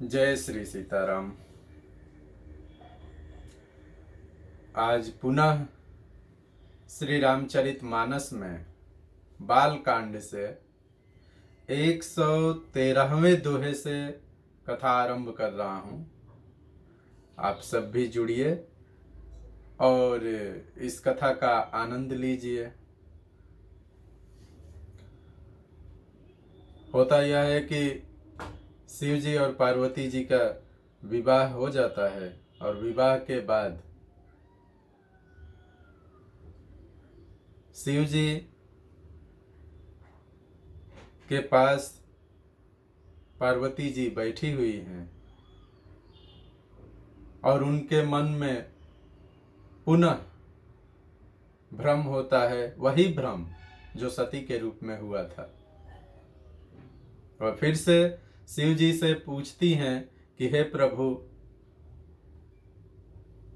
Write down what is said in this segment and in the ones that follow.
जय श्री सीताराम। आज पुनः श्री रामचरितमानस में बाल कांड से 113वें दोहे से कथा आरंभ कर रहा हूँ। आप सब भी जुड़िए और इस कथा का आनंद लीजिए। होता यह है कि शिव जी और पार्वती जी का विवाह हो जाता है और विवाह के बाद शिव जी के पास पार्वती जी बैठी हुई हैं और उनके मन में पुनः भ्रम होता है, वही भ्रम जो सती के रूप में हुआ था। और फिर से शिव जी से पूछती हैं कि हे प्रभु,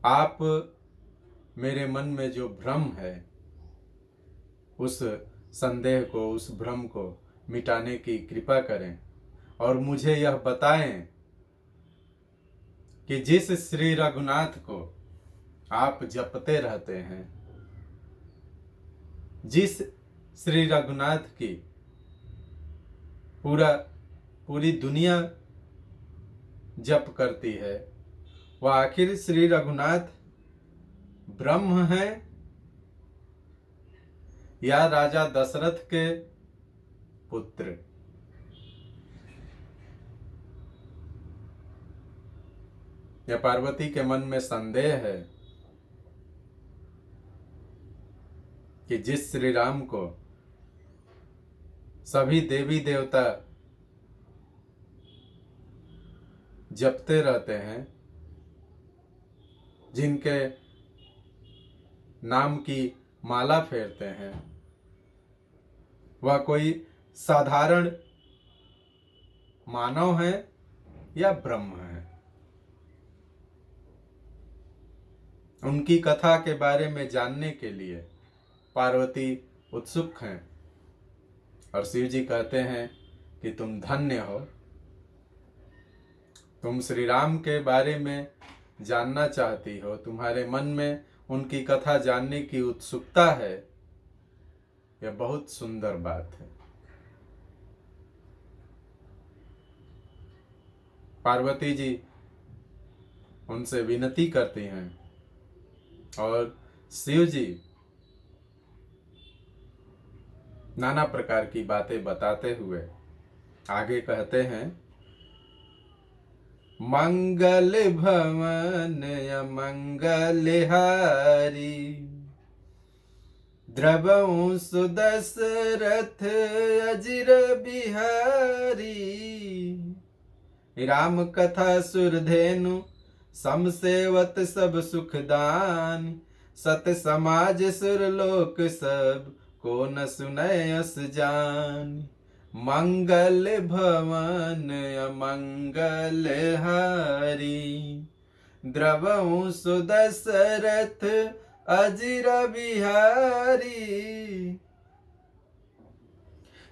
आप मेरे मन में जो भ्रम है उस संदेह को, उस भ्रम को मिटाने की कृपा करें और मुझे यह बताएं कि जिस श्री रघुनाथ को आप जपते रहते हैं, जिस श्री रघुनाथ की पूरी दुनिया जप करती है, वह आखिर श्री रघुनाथ ब्रह्म है या राजा दशरथ के पुत्र? या पार्वती के मन में संदेह है कि जिस श्री राम को सभी देवी देवता जपते रहते हैं, जिनके नाम की माला फेरते हैं, वह कोई साधारण मानव है या ब्रह्म है? उनकी कथा के बारे में जानने के लिए पार्वती उत्सुक हैं और शिव जी कहते हैं कि तुम धन्य हो, तुम श्री राम के बारे में जानना चाहती हो, तुम्हारे मन में उनकी कथा जानने की उत्सुकता है। यह बहुत सुंदर बात है। पार्वती जी उनसे विनती करती हैं और शिव जी नाना प्रकार की बातें बताते हुए आगे कहते हैं, मंगल भवन अमंगल हारी, द्रवहु सुदशरथ अजिर बिहारी। राम कथा सुरधेनु समसेवत सब सुखदान, सत समाज सुरलोक सब को न सुनयस जान। मंगल भवन अमंगल हारी, द्रवहु सुदशरथ अजिर बिहारी।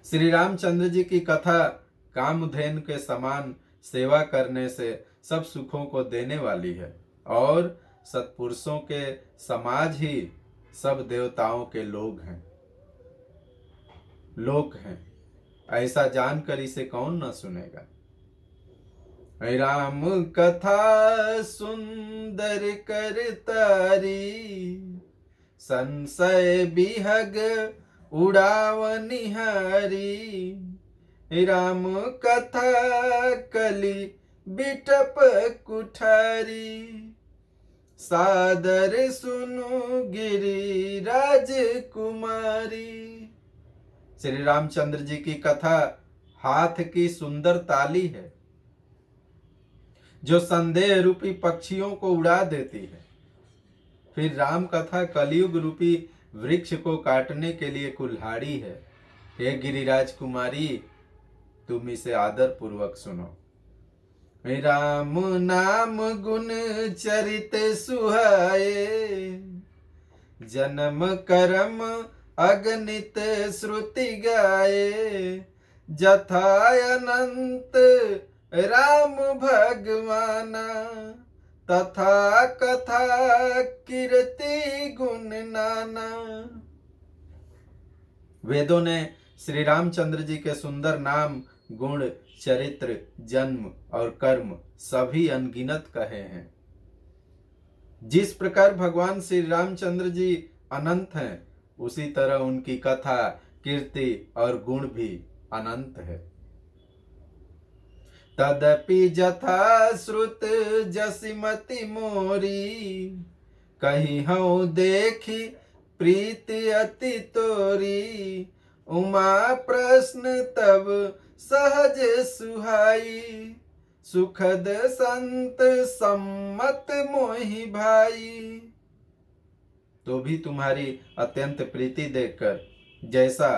श्री रामचंद्र जी की कथा कामधेनु के समान सेवा करने से सब सुखों को देने वाली है और सत्पुरुषों के समाज ही सब देवताओं के लोग हैं। ऐसा जानकर इसे कौन न सुनेगा। राम कथा सुंदर कर तारी, संशय बिहग उड़ावनिहारी। राम कथा कली बिटप कुठारी, सादर सुनु गिरी राजकुमारी। श्री रामचंद्र जी की कथा हाथ की सुंदर ताली है जो संदेह रूपी पक्षियों को उड़ा देती है। फिर राम कथा कलयुग रूपी वृक्ष को काटने के लिए कुल्हाड़ी है। हे गिरिराज कुमारी, तुम इसे आदर पूर्वक सुनो। राम नाम गुण चरित सुहाए, जन्म कर्म अगणित श्रुति गाए। जथा अनंत राम भगवाना, तथा कथा कीर्ति गुण नाना। वेदों ने श्री रामचंद्र जी के सुंदर नाम, गुण, चरित्र, जन्म और कर्म सभी अनगिनत कहे हैं। जिस प्रकार भगवान श्री रामचंद्र जी अनंत हैं, उसी तरह उनकी कथा, कीर्ति और गुण भी अनंत है। तदपि जथा श्रुत जसिमति मोरी, कही हूँ देखी प्रीति अति तोरी। उमा प्रश्न तब सहज सुहाई, सुखद संत सम्मत मोहि भाई। तो भी तुम्हारी अत्यंत प्रीति देखकर, जैसा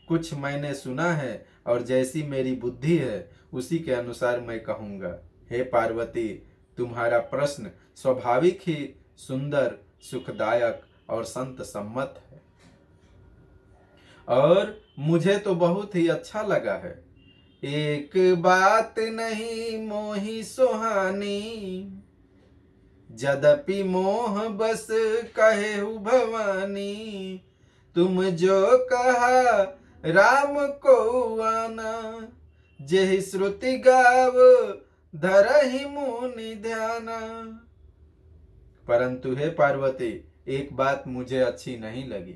कुछ मैंने सुना है और जैसी मेरी बुद्धि है, उसी के अनुसार मैं कहूँगा। हे पार्वती, तुम्हारा प्रश्न स्वाभाविक ही सुंदर, सुखदायक और संत सम्मत है, और मुझे तो बहुत ही अच्छा लगा है। एक बात नहीं मोहि सुहानी, यद्यपि मोह बस कहेहु भवानी। तुम जो कहा राम को आना, जेहि श्रुति गाव धरहि मुनि ध्याना। परंतु हे पार्वती, एक बात मुझे अच्छी नहीं लगी।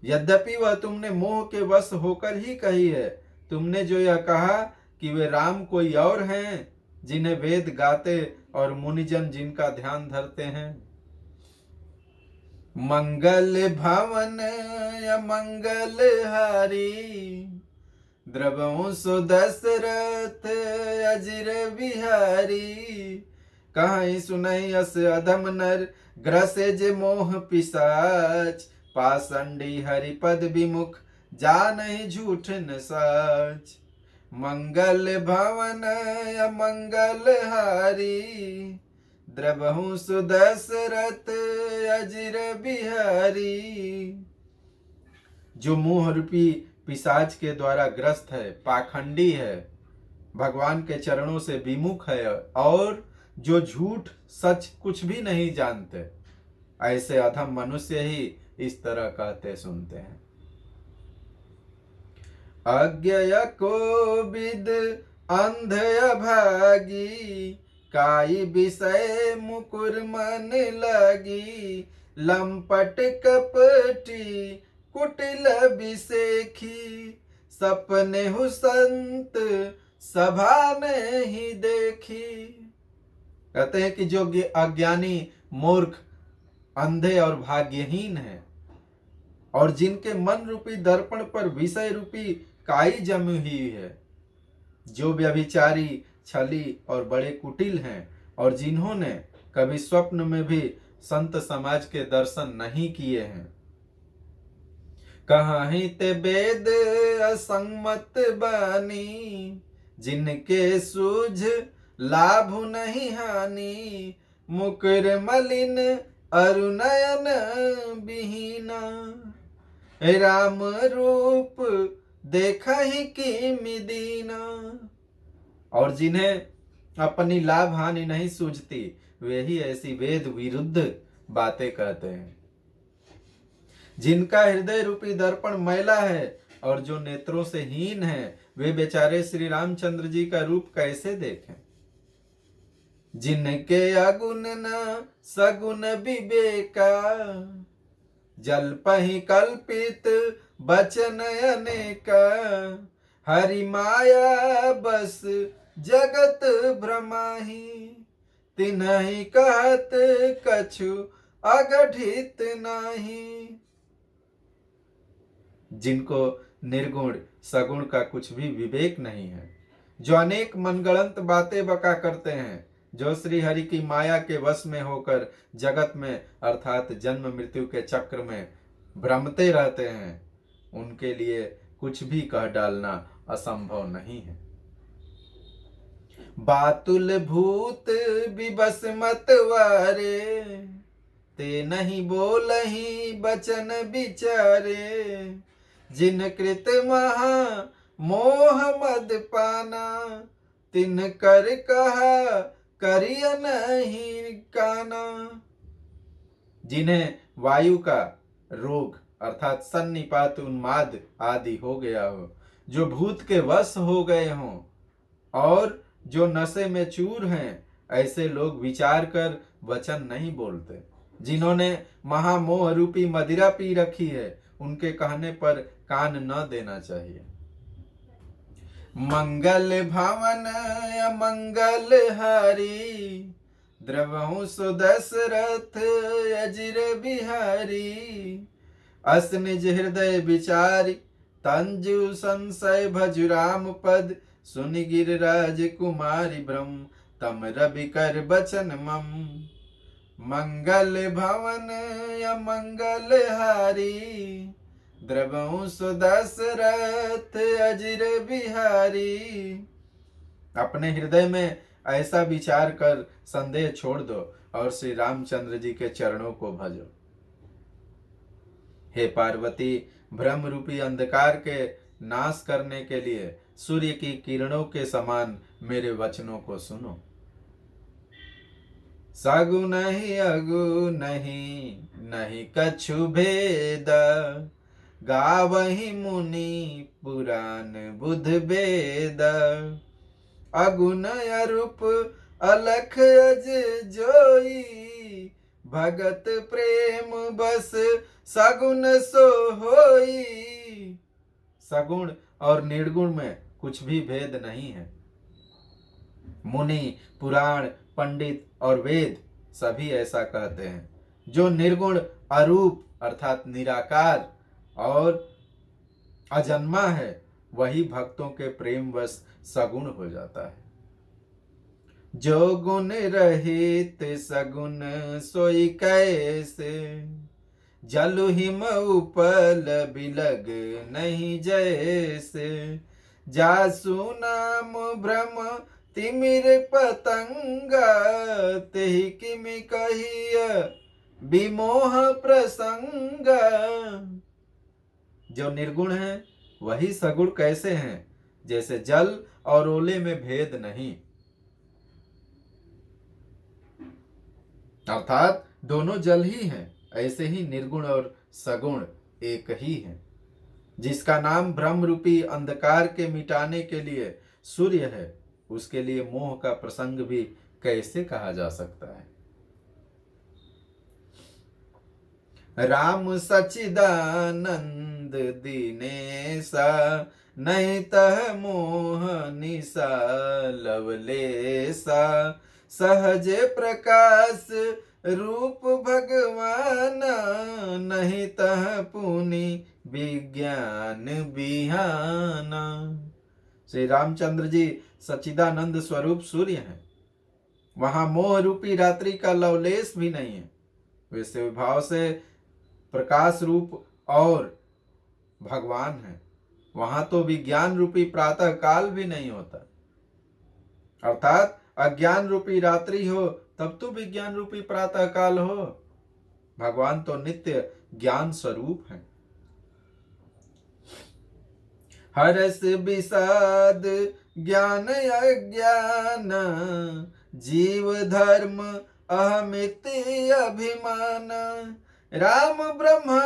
यद्यपि वह तुमने मोह के वश होकर ही कही है। तुमने जो यह कहा कि वे राम कोई और हैं, जिन्हें वेद गाते और मुनिजन जिनका ध्यान धरते हैं। मंगल भवन या मंगल हारी, द्रवहु सो दशरथ अजिर बिहारी। कहीं सुनई अस अधम नर, ग्रसे जे मोह पिशाच। पाषंडी हरिपद विमुख, जानहि झूठ न साच। मंगल भवन मंगल हारी, द्रवहु सुदशरथ अजिर बिहारी। जो मोह रूपी पिशाच के द्वारा ग्रस्त है, पाखंडी है, भगवान के चरणों से विमुख है और जो झूठ सच कुछ भी नहीं जानते, ऐसे अधम मनुष्य ही इस तरह कहते सुनते हैं। अज्ञय कोविद अंध अभागी, काई विषय मुकुर मन लगी। लंपट कपटी कुटिल विसेखी, सपने हु संत सभा नहीं देखी। कहते हैं कि जो अज्ञानी, मूर्ख, अंधे और भाग्यहीन है, और जिनके मन रूपी दर्पण पर विषय रूपी काई जमी हुई है, जो व्यभिचारी, छली और बड़े कुटिल हैं, और जिन्होंने कभी स्वप्न में भी संत समाज के दर्शन नहीं किए हैं। कहीं ते वेद असंमत बानी, जिनके सूझ लाभ नहीं हानि। मुकुर मलिन अरुनयन विहीना, राम रूप देखा ही की मिदीना। और जिन्हें अपनी लाभ हानि नहीं सूझती, वे ही ऐसी वेद विरुद्ध बातें कहते हैं। जिनका हृदय रूपी दर्पण मैला है और जो नेत्रों से हीन है, वे बेचारे श्री रामचंद्र जी का रूप कैसे देखें। जिनके अगुण न सगुण विवेका, जल्पहि कल्पित बचन अनेका। हरि माया बस जगत भ्रमाहि, तिन्हि कहत कछु अगढ़ित नाही। जिनको निर्गुण सगुण का कुछ भी विवेक नहीं है, जो अनेक मनगढ़ंत बातें बका करते हैं, जो श्री हरि की माया के वश में होकर जगत में अर्थात जन्म मृत्यु के चक्र में भ्रमते रहते हैं, उनके लिए कुछ भी कह डालना असंभव नहीं है। बातुल भूत विबस मतवारे, ते नहीं बोलहि बचन विचारे। जिन कृत महा मोह मद पाना, तिन कर कहा करिय नहीं काना। जिन्हें वायु का रोग अर्थात सन्निपात उन्माद आदि हो गया हो, जो भूत के वश हो गए हों और जो नशे में चूर हैं, ऐसे लोग विचार कर वचन नहीं बोलते। जिन्होंने महामोह रूपी मदिरा पी रखी है, उनके कहने पर कान न देना चाहिए। मंगल भवन अमंगल हरि, द्रवहु सुदशरथ अजिर बिहारी। अस निज हृदय विचारी, तंजु संशय भजु राम पद। सुनि गिरिराज कुमारी ब्रह्म, तम रवि कर बचन मम। मंगल भवन अमंगल हारी, द्रवहु सुदशरथ अजिर बिहारी। अपने हृदय में ऐसा विचार कर संदेह छोड़ दो और श्री रामचंद्र जी के चरणों को भजो। हे पार्वती, भ्रम रूपी अंधकार के नाश करने के लिए सूर्य की किरणों के समान मेरे वचनों को सुनो। सगुन ही अगु नहीं, नहीं कछु भेद। गावहि मुनि पुराण बुध वेद। अगुन अरूप अलख अज जोई, भगत प्रेम बस सगुन सो होई। सगुण और निर्गुण में कुछ भी भेद नहीं है। मुनि, पुराण, पंडित और वेद सभी ऐसा कहते हैं। जो निर्गुण, अरूप अर्थात निराकार और अजन्मा है, वही भक्तों के प्रेम वश सगुण हो जाता है। जो गुण रहित सगुण सोई कैसे, जलु हिम उपल बिलग नहीं जैसे। जासु नाम भ्रम तिमिर पतंगा, तेहि किमि कहिय विमोह प्रसंगा। जो निर्गुण है वही सगुण कैसे हैं, जैसे जल और ओले में भेद नहीं, अर्थात दोनों जल ही हैं। ऐसे ही निर्गुण और सगुण एक ही हैं। जिसका नाम भ्रम रूपी अंधकार के मिटाने के लिए सूर्य है, उसके लिए मोह का प्रसंग भी कैसे कहा जा सकता है। राम सच्चिदानंद दीनेसा, नहीं तह मोह निसा लवलेसा। सहज प्रकाश रूप भगवान, नहीं तह पुनि विज्ञान बिहाना। श्री रामचंद्र जी सच्चिदानंद स्वरूप सूर्य हैं। वहां मोह रूपी रात्रि का लवलेश भी नहीं है। वे स्वभाव से प्रकाश रूप और भगवान है। वहां तो विज्ञान रूपी प्रातः काल भी नहीं होता, अर्थात अज्ञान रूपी रात्रि हो तब तो विज्ञान रूपी प्रातः काल हो। भगवान तो नित्य ज्ञान स्वरूप है। हर्ष विषाद ज्ञान अज्ञान, जीव धर्म अहमिति अभिमान। राम ब्रह्मा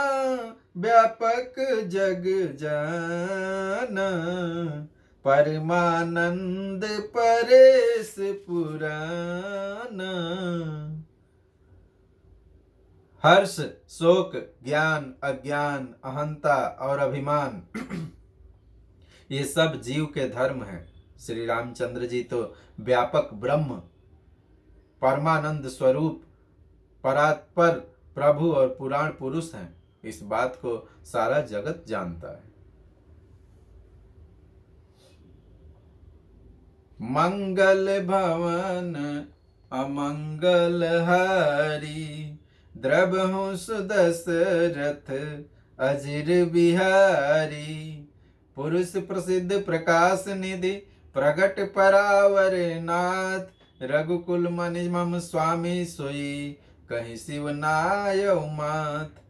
व्यापक जग जान, परमानंद परेश पुराण। हर्ष, शोक, ज्ञान, अज्ञान, अहंता और अभिमान ये सब जीव के धर्म हैं। श्री रामचंद्र जी तो व्यापक ब्रह्म, परमानंद स्वरूप, परात्पर प्रभु और पुराण पुरुष हैं। इस बात को सारा जगत जानता है। मंगल भवन अमंगल हारी, द्रवहु सुदशरथ अजिर बिहारी। पुरुष प्रसिद्ध प्रकाश निधि, प्रगट परावर नाथ। रघुकुल मनि मम स्वामी सोई, कहीं शिव नाय मात।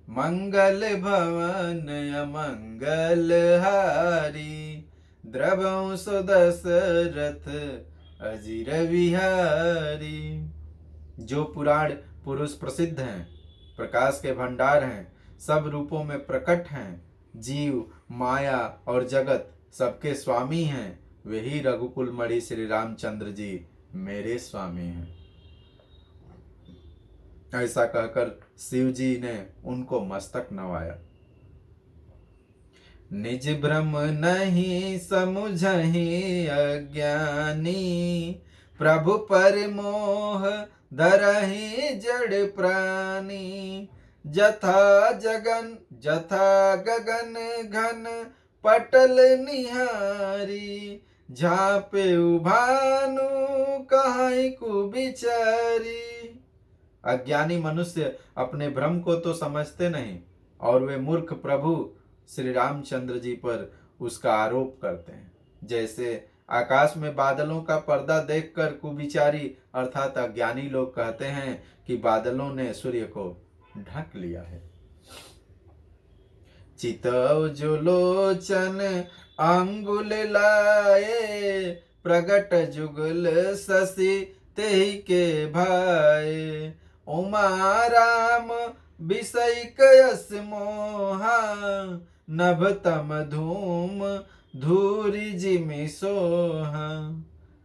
मंगल भवन अमंगल हारी, द्रवहु सो दशरथ अजीर बिहारी। जो पुराण पुरुष प्रसिद्ध हैं, प्रकाश के भंडार हैं, सब रूपों में प्रकट हैं, जीव माया और जगत सबके स्वामी हैं, वही रघुकुल मणि श्री रामचंद्र जी मेरे स्वामी हैं। ऐसा कहकर शिव जी ने उनको मस्तक नवाया। निज भ्रम नहीं समुझहि अज्ञानी, प्रभु पर मोह धरहि जड़ प्राणी। जथा गगन घन पटल निहारी, झापे भानु कहाई कुबिचारी। अज्ञानी मनुष्य अपने भ्रम को तो समझते नहीं और वे मूर्ख प्रभु श्री रामचंद्र जी पर उसका आरोप करते हैं। जैसे आकाश में बादलों का पर्दा देखकर कुविचारी अर्थात अज्ञानी लोग कहते हैं कि बादलों ने सूर्य को ढक लिया है। चितव जो लोचन अंगुल लाए, प्रगट जुगल शशि तेहि के भाए। उमा राम विषयिक यस मोहा, नभ तम धूम धूरी जिमि सोहा।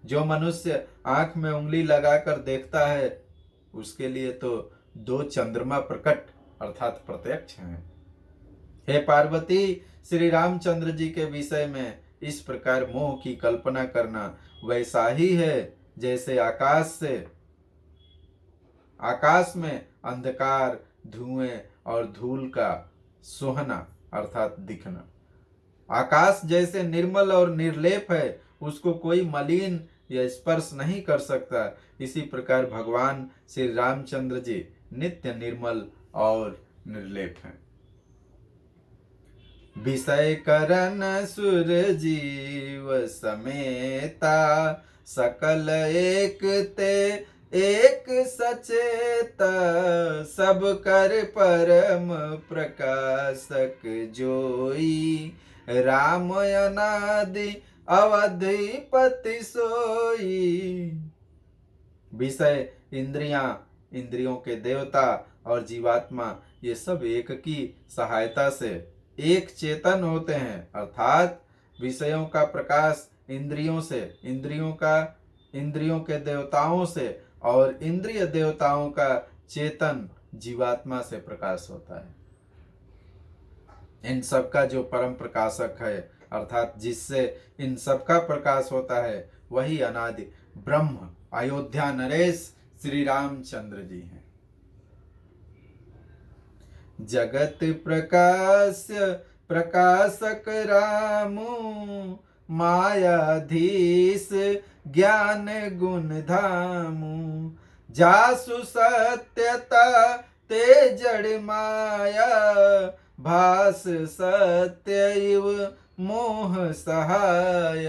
जो मनुष्य आंख में उंगली लगाकर देखता है उसके लिए तो दो चंद्रमा प्रकट अर्थात प्रत्यक्ष हैं। हे पार्वती, श्री रामचंद्र जी के विषय में इस प्रकार मोह की कल्पना करना वैसा ही है जैसे आकाश में अंधकार, धुएं और धूल का सोहना अर्थात दिखना। आकाश जैसे निर्मल और निर्लेप है, उसको कोई मलिन या स्पर्श नहीं कर सकता। इसी प्रकार भगवान श्री रामचंद्र जी नित्य निर्मल और निर्लेप हैं। विषय करन सुर जीव समेता, सकल एक ते एक सचेता। सब कर परम प्रकाशक जोई, राम अनादि अवधिपति सोई। विषय, इंद्रियों के देवता और जीवात्मा ये सब एक की सहायता से एक चेतन होते हैं। अर्थात विषयों का प्रकाश इंद्रियों से, इंद्रियों के देवताओं से और इंद्रिय देवताओं का चेतन जीवात्मा से प्रकाश होता है। इन सब का जो परम प्रकाशक है अर्थात जिससे इन सब का प्रकाश होता है वही अनादि ब्रह्म अयोध्या नरेश श्री रामचंद्र जी हैं। जगत प्रकाशक रामु, मायाधीश ज्ञान गुण धामु। जासु सत्यता ते जड़ माया, भास सत्य इव मोह सहाय।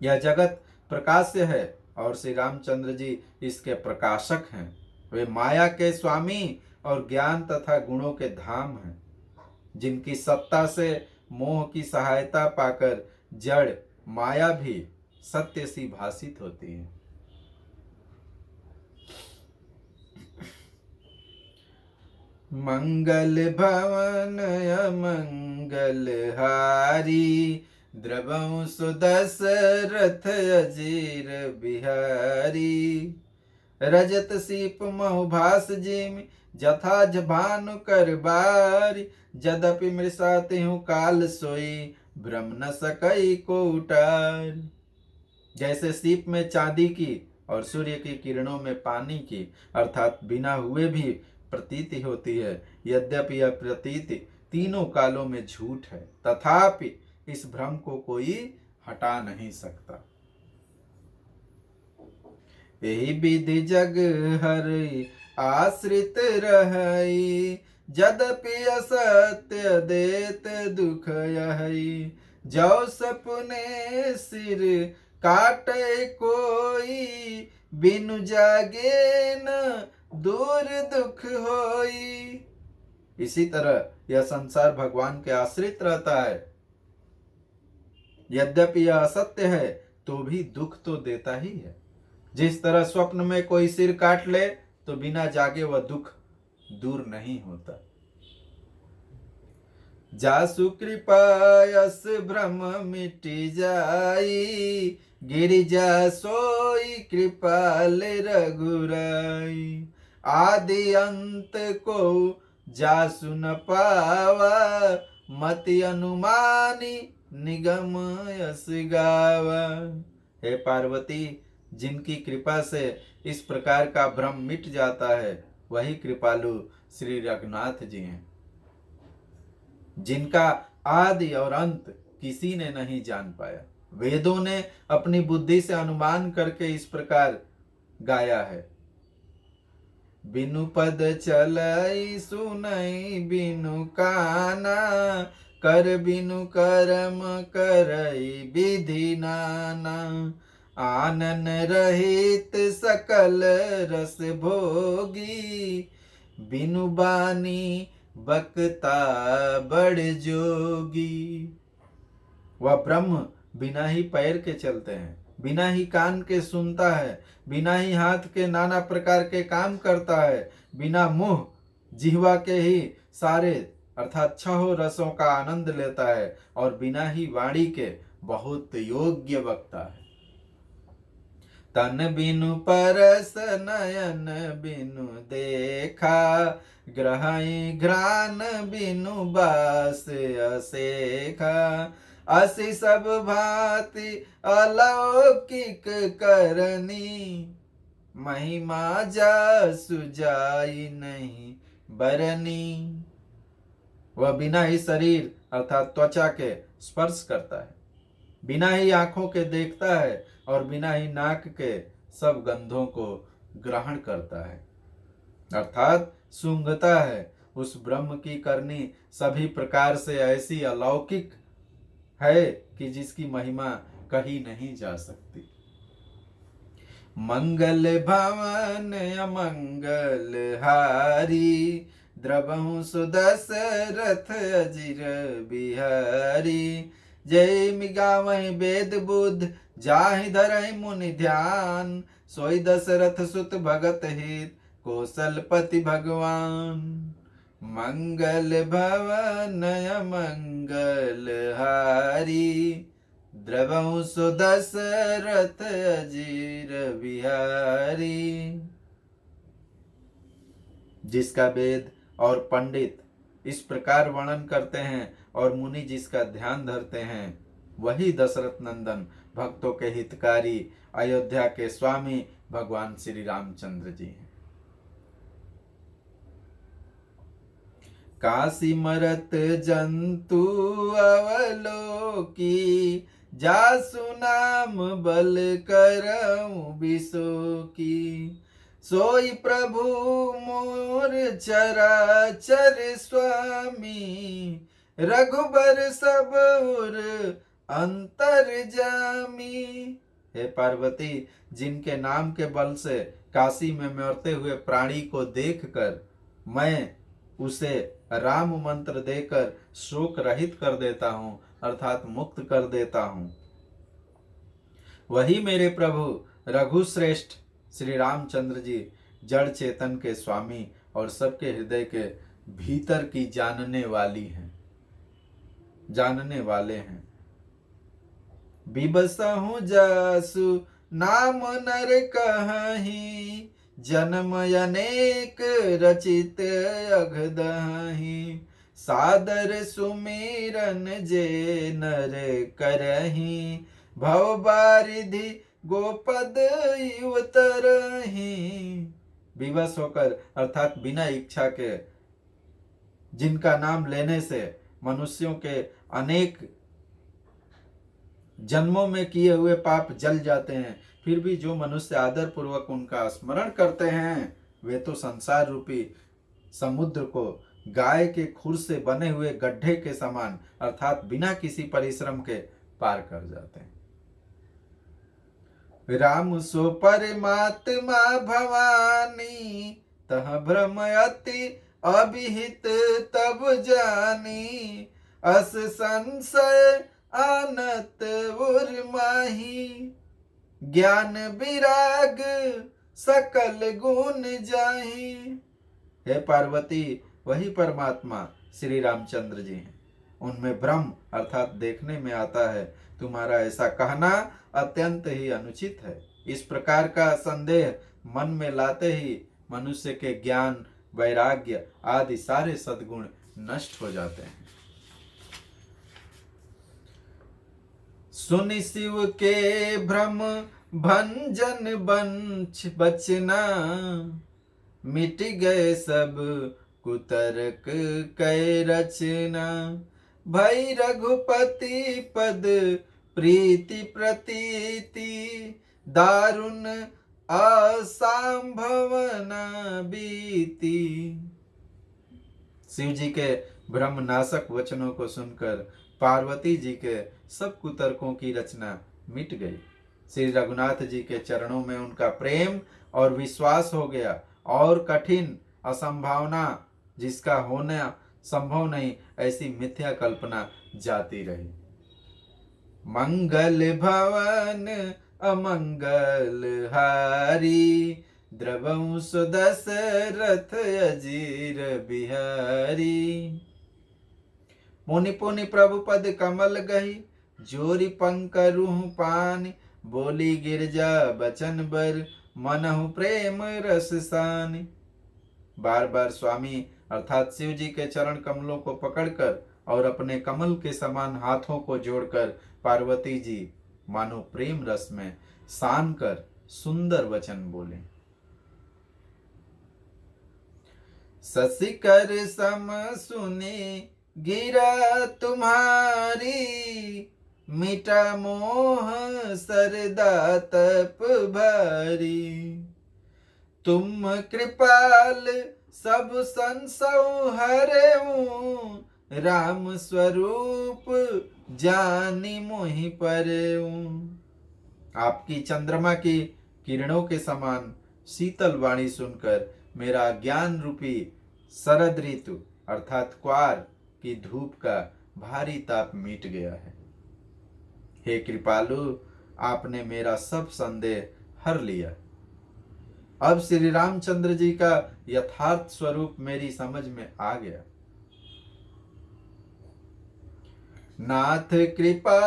यह जगत प्रकाश्य है और श्री रामचंद्र जी इसके प्रकाशक हैं। वे माया के स्वामी और ज्ञान तथा गुणों के धाम हैं, जिनकी सत्ता से मोह की सहायता पाकर जड़ माया भी सत्य सी भासित होती है। मंगल भवन अमंगल हारी, द्रवहु सो दशरथ अजीर बिहारी। रजत सीप महु भास जिमि, जथा भानु कर बारी। जदपि मृषा तिहु काल सोई, भ्रम न सकई को उटार। जैसे सीप में चांदी की और सूर्य की किरणों में पानी की अर्थात बिना हुए भी प्रतीति होती है, यद्यपि यह प्रतीति तीनों कालों में झूठ है, तथापि इस भ्रम को कोई हटा नहीं सकता। यही विधि जग हरि आश्रित रहई, यद्यपि असत्य देत दुख यही। जो सपने सिर काटे कोई, बिनु जागे न दूर दुख होई। इसी तरह यह संसार भगवान के आश्रित रहता है। यद्यपि यह असत्य है तो भी दुख तो देता ही है। जिस तरह स्वप्न में कोई सिर काट ले तो बिना जागे वह दुख दूर नहीं होता। जासु कृपा यस भ्रम मिटी जाई, गिरिजा सोई कृपाल रघुराई। आदि अंत को जासु न पावा, मति अनुमानी निगम यस गावा। हे पार्वती, जिनकी कृपा से इस प्रकार का भ्रम मिट जाता है वही कृपालु श्री रघुनाथ जी हैं, जिनका आदि और अंत किसी ने नहीं जान पाया। वेदों ने अपनी बुद्धि से अनुमान करके इस प्रकार गाया है। बिनु पद चलाई सुनई बिनु काना, कर बिनु कर्म करई विधि नाना। आनन रहित सकल रस भोगी, बिनु बानी बकता बड़ जोगी। वह ब्रह्म बिना ही पैर के चलते हैं, बिना ही कान के सुनता है, बिना ही हाथ के नाना प्रकार के काम करता है, बिना मुंह जिह्वा के ही सारे अर्थात छह रसों का आनंद लेता है और बिना ही वाणी के बहुत योग्य वक्ता है। तन बिनु परस नयन बिनु देखा, ग्रहई घ्राण बिनु बास असेखा। असि सब भांति अलौकिक करनी, महिमा जासु जाई नहीं बरनी। वह बिना ही शरीर अर्थात त्वचा के स्पर्श करता है, बिना ही आंखों के देखता है और बिना ही नाक के सब गंधों को ग्रहण करता है अर्थात सूंघता है। उस ब्रह्म की करनी सभी प्रकार से ऐसी अलौकिक है कि जिसकी महिमा कही नहीं जा सकती। मंगल भवन अमंगल हारी, द्रवहु सुदशरथ अजिर बिहारी। जय मिगावहि वेद बुद्ध जाहि धरहि मुनि ध्यान, सोई दशरथ सुत भगत हित कौशलपति भगवान। मंगल भवन मंगल हारी, द्रवहु सुदशरथ अजिर बिहारी। जिसका वेद और पंडित इस प्रकार वर्णन करते हैं और मुनि जिसका ध्यान धरते हैं, वही दशरथ नंदन भक्तों के हितकारी अयोध्या के स्वामी भगवान श्री रामचंद्र जी हैं। काशी मरत जंतु अवलोकी, जासु नाम बल करऊं बिसोकी। सोई प्रभु मोर चराचर स्वामी, रघुबर सब उर अंतर जामी। हे पार्वती, जिनके नाम के बल से काशी में मरते हुए प्राणी को देखकर मैं उसे राम मंत्र देकर शोक रहित कर देता हूँ अर्थात मुक्त कर देता हूँ, वही मेरे प्रभु रघुश्रेष्ठ श्री रामचंद्र जी जड़ चेतन के स्वामी और सबके हृदय के भीतर की जानने वाले हैं। बिबसहु जासु नाम नर कहहि, जन्म अनेक रचित अघदहि। सादर सुमिरन जे नर करहि, भव बारिधि गोपद उतरहि। विवश होकर अर्थात बिना इच्छा के, जिनका नाम लेने से मनुष्यों के अनेक जन्मों में किए हुए पाप जल जाते हैं, फिर भी जो मनुष्य आदर पूर्वक उनका स्मरण करते हैं वे तो संसार रूपी समुद्र को गाय के खुर से बने हुए गड्ढे के समान अर्थात बिना किसी परिश्रम के पार कर जाते हैं। राम सो परमात्मा भवानी, तह भ्रम अति अभिहित तब जानी। अस संशय आनत उर्माही, ज्ञान विराग सकल गुण जाही। हे पार्वती, वही परमात्मा श्री रामचंद्र जी हैं। उनमें भ्रम अर्थात देखने में आता है। तुम्हारा ऐसा कहना अत्यंत ही अनुचित है। इस प्रकार का संदेह मन में लाते ही मनुष्य के ज्ञान, वैराग्य आदि सारे सद्गुण नष्ट हो जाते हैं। सुनि शिव के भ्रम भंजन बचना, मिट गए सब कुतर्क कै रचना। भई रघुपति पद प्रीति प्रतीति, दारुण असंभवना बीती। शिव जी के ब्रह्मनाशक वचनों को सुनकर पार्वती जी के सब कुतर्कों की रचना मिट गई। श्री रघुनाथ जी के चरणों में उनका प्रेम और विश्वास हो गया और कठिन असंभावना, जिसका होना संभव नहीं, ऐसी मिथ्या कल्पना जाती रही। मंगल भवन अमंगल हारी, द्रवं सुदशरथ अजीर बिहारी। मुनि पुनि प्रभु पद कमल गही, जोरी पंकरुह पान। बोली गिरजा बचन बर, मनहु प्रेम रस सान। बार बार स्वामी अर्थात शिव जी के चरण कमलों को पकड़कर और अपने कमल के समान हाथों को जोड़कर पार्वती जी मानो प्रेम रस में सान कर सुंदर वचन बोले। शशिकर सम सुने गिरा तुम्हारी, मिटा मोह सरदा तप भारी। तुम कृपाल सब संसौ हरेऊ, राम स्वरूप जानी मोहि परेऊ। आपकी चंद्रमा की किरणों के समान शीतल वाणी सुनकर मेरा ज्ञान रूपी शरद ऋतु अर्थात क्वार की धूप का भारी ताप मिट गया है। हे कृपालु, आपने मेरा सब संदेह हर लिया। अब श्री रामचंद्र जी का यथार्थ स्वरूप मेरी समझ में आ गया। नाथ कृपा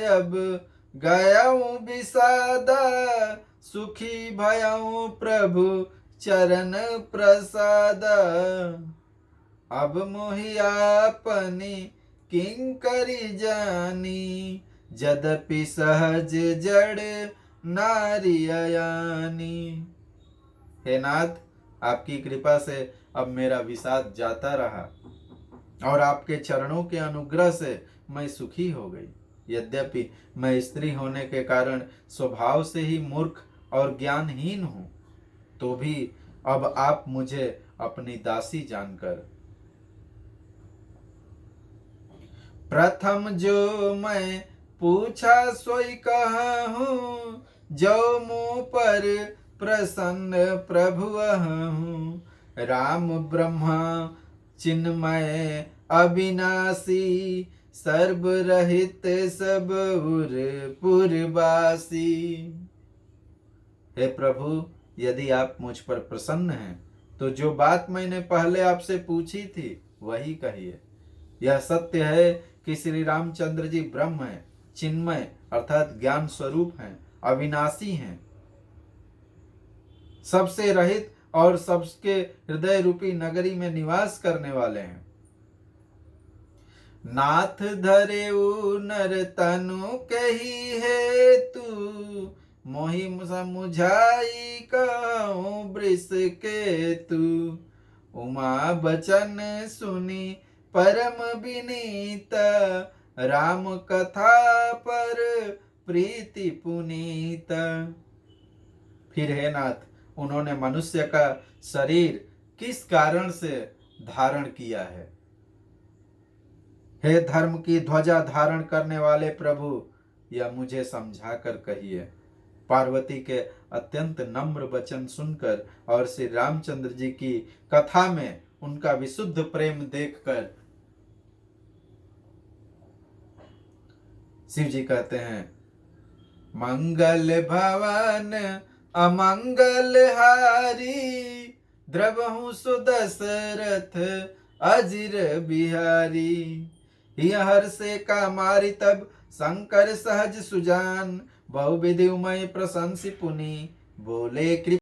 अब गयाऊं विषादा, सुखी भयाऊं प्रभु चरण प्रसादा। अब मोहि आपनी किंकरी जानी, यद्यपि सहज जड़ नारी अयानी। हे नाथ, आपकी कृपा से अब मेरा विषाद जाता रहा और आपके चरणों के अनुग्रह से मैं सुखी हो गई। यद्यपि मैं स्त्री होने के कारण स्वभाव से ही मूर्ख और ज्ञानहीन हूं, तो भी अब आप मुझे अपनी दासी जानकर प्रथम जो मैं पूछा सोई कहूं, जो मुँह पर प्रसन्न प्रभु हूँ। राम ब्रह्मा चिन्मय अविनाशी, सर्वरहित सब उर पुरवासी। हे प्रभु, यदि आप मुझ पर प्रसन्न हैं तो जो बात मैंने पहले आपसे पूछी थी वही कहिए। यह सत्य है कि श्री रामचंद्र जी ब्रह्म हैं, चिन्मय अर्थात ज्ञान स्वरूप हैं, अविनाशी हैं, सबसे रहित और सबके हृदय रूपी नगरी में निवास करने वाले हैं। नाथ धरेऊ नर तनु कही है तू, मोहि समुझाई कहूँ वृष के तू। उमा बचन सुनी परम विनीत, राम कथा पर प्रीति पुनीत। फिर हे नाथ, उन्होंने मनुष्य का शरीर किस कारण से धारण किया है? हे धर्म की ध्वजा धारण करने वाले प्रभु, यह मुझे समझा कर कहिए। पार्वती के अत्यंत नम्र वचन सुनकर और श्री रामचंद्र जी की कथा में उनका विशुद्ध प्रेम देखकर शिव जी कहते हैं, मंगल भवन अमंगल हारी, द्रवहु सुदशरथ अजिर बिहारी। यह हर्षे का मारी तब शंकर सहज सुजान, बहुविधि उमय प्रशंसि पुनि, बोले कृपा